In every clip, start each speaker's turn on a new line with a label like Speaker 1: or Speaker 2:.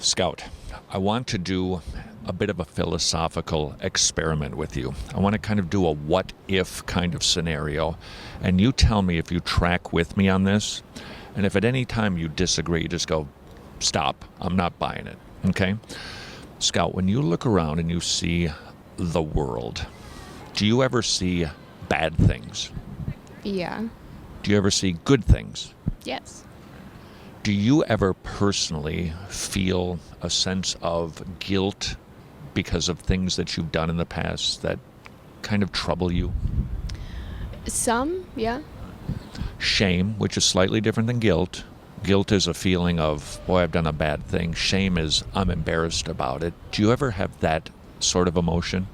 Speaker 1: Scout, I want to do a bit of a philosophical experiment with you. I want to kind of do a what if kind of scenario, and you tell me if you track with me on this, and if at any time you disagree, you just go, stop, I'm not buying it, okay? Scout, when you look around and you see the world, do you ever see bad things?
Speaker 2: Yeah.
Speaker 1: Do you ever see good things?
Speaker 2: Yes.
Speaker 1: Do you ever personally feel a sense of guilt because of things that you've done in the past that kind of trouble you?
Speaker 2: Some, yeah.
Speaker 1: Shame, which is slightly different than guilt. Guilt is a feeling of, boy, I've done a bad thing. Shame is, I'm embarrassed about it. Do you ever have that sort of emotion?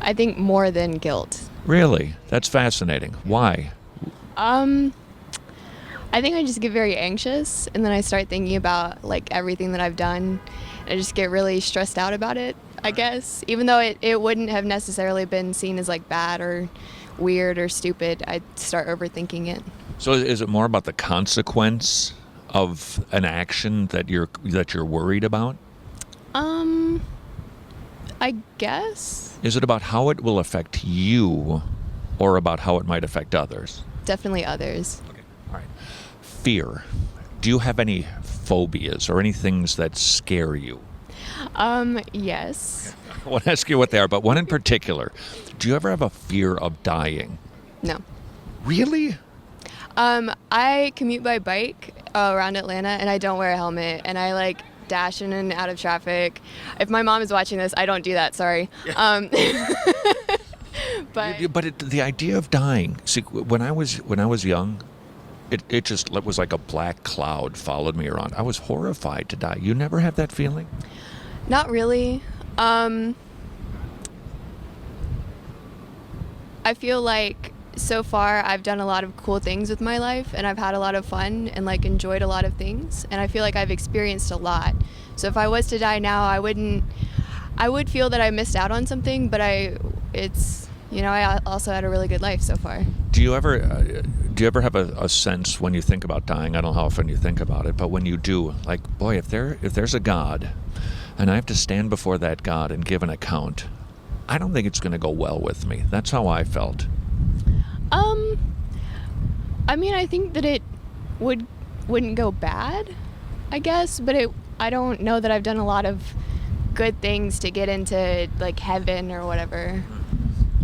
Speaker 2: I think more than guilt.
Speaker 1: Really? That's fascinating. Why?
Speaker 2: I think I just get very anxious, and then I start thinking about like everything that I've done, and I just get really stressed out about it, I guess. Even though it wouldn't have necessarily been seen as like bad or weird or stupid, I'd start overthinking it.
Speaker 1: So is it more about the consequence of an action that you're worried about?
Speaker 2: I guess.
Speaker 1: Is it about how it will affect you or about how it might affect others?
Speaker 2: Definitely others.
Speaker 1: Okay. All right. Fear. Do you have any phobias or any things that scare you?
Speaker 2: Yes.
Speaker 1: I want to ask you what they are, but one in particular. Do you ever have a fear of dying?
Speaker 2: No.
Speaker 1: Really?
Speaker 2: I commute by bike around Atlanta, and I don't wear a helmet, and I like dash in and out of traffic. If my mom is watching this, I don't do that. Sorry.
Speaker 1: But the idea of dying. See, when I was young, it just was like a black cloud followed me around. I was horrified to die. You never have that feeling?
Speaker 2: Not really. I feel like so far I've done a lot of cool things with my life, and I've had a lot of fun and like enjoyed a lot of things, and I feel like I've experienced a lot. So if I was to die now, I would feel that I missed out on something, but I also had a really good life so far.
Speaker 1: Do you ever have a sense when you think about dying? I don't know how often you think about it, but when you do, like, boy, if there's a God, and I have to stand before that God and give an account, I don't think it's going to go well with me. That's how I felt.
Speaker 2: I mean, I think that it wouldn't go bad, I guess, but I don't know that I've done a lot of good things to get into like heaven or whatever.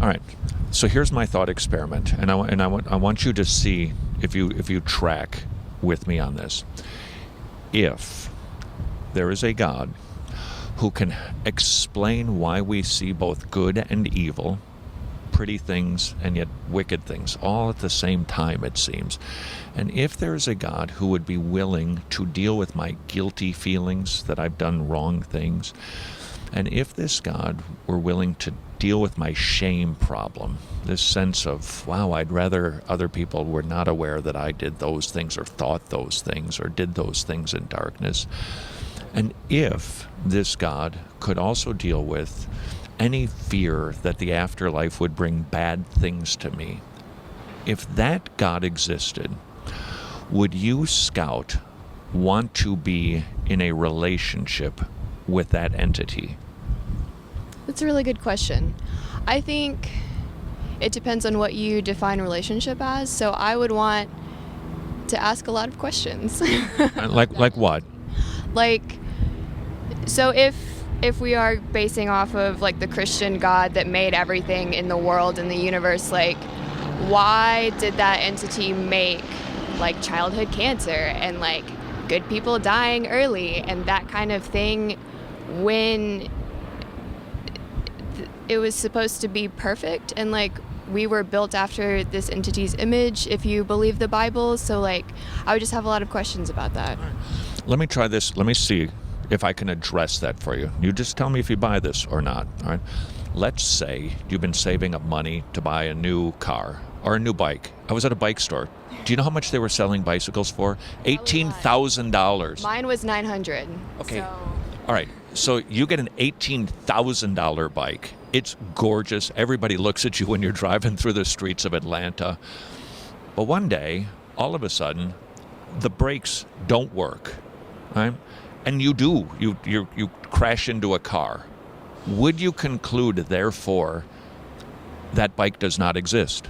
Speaker 1: All right. So here's my thought experiment, and I want you to see if you track with me on this. If there is a God who can explain why we see both good and evil, pretty things and yet wicked things, all at the same time, it seems. And if there is a God who would be willing to deal with my guilty feelings that I've done wrong things, and if this God were willing to deal with my shame problem, this sense of, wow, I'd rather other people were not aware that I did those things or thought those things or did those things in darkness, and if this God could also deal with any fear that the afterlife would bring bad things to me, if that God existed, would you, Scout, want to be in a relationship with that entity?
Speaker 2: That's a really good question. I think it depends on what you define relationship as, so I would want to ask a lot of questions.
Speaker 1: Like what?
Speaker 2: Like, so if we are basing off of like the Christian God that made everything in the world and the universe, like why did that entity make like childhood cancer and like good people dying early and that kind of thing when it was supposed to be perfect, and like we were built after this entity's image if you believe the Bible? So like I would just have a lot of questions about that.
Speaker 1: Let me try this. Let me see if I can address that for you. You just tell me if you buy this or not. All right. Let's say you've been saving up money to buy a new car or a new bike. I was at a bike store. Do you know how much they were selling bicycles for? $18,000.
Speaker 2: Mine was $900.
Speaker 1: Okay.
Speaker 2: So.
Speaker 1: All right. So you get an $18,000 bike. It's gorgeous. Everybody looks at you when you're driving through the streets of Atlanta. But one day, all of a sudden, the brakes don't work. Right? and you crash into a car, would you conclude, therefore, that bike does not exist?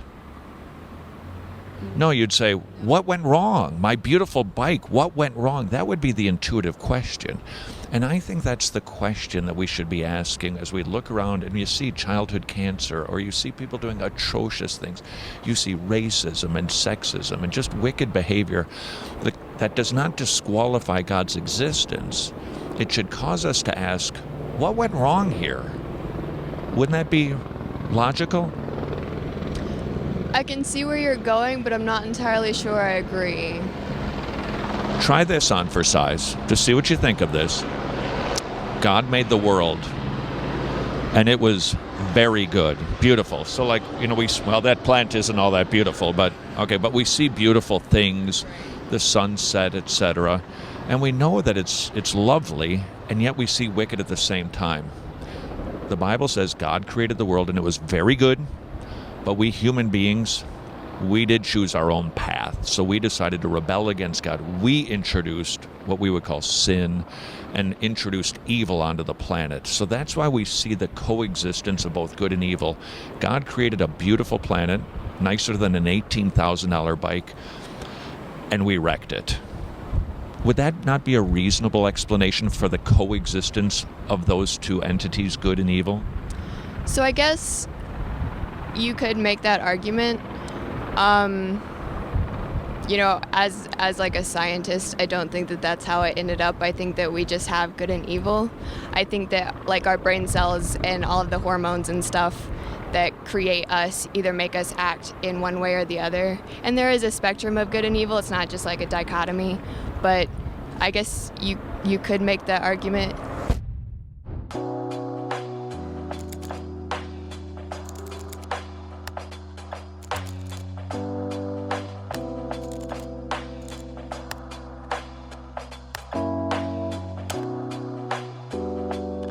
Speaker 1: No, you'd say, what went wrong? My beautiful bike, what went wrong? That would be the intuitive question. And I think that's the question that we should be asking as we look around and you see childhood cancer, or you see people doing atrocious things. You see racism and sexism and just wicked behavior that does not disqualify God's existence. It should cause us to ask, what went wrong here? Wouldn't that be logical?
Speaker 2: I can see where you're going, but I'm not entirely sure I agree.
Speaker 1: Try this on for size. Just see what you think of this. God made the world, and it was very good, beautiful. So that plant isn't all that beautiful, but we see beautiful things, the sunset, etc. And we know that it's lovely, and yet we see wicked at the same time. The Bible says God created the world, and it was very good, but we human beings, we did choose our own path. So we decided to rebel against God. We introduced what we would call sin and introduced evil onto the planet. So that's why we see the coexistence of both good and evil. God created a beautiful planet, nicer than an $18,000 bike, and we wrecked it. Would that not be a reasonable explanation for the coexistence of those two entities, good and evil?
Speaker 2: So I guess you could make that argument. As like a scientist, I don't think that that's how it ended up. I think that we just have good and evil. I think that like our brain cells and all of the hormones and stuff that create us either make us act in one way or the other. And there is a spectrum of good and evil. It's not just like a dichotomy, but I guess you could make that argument.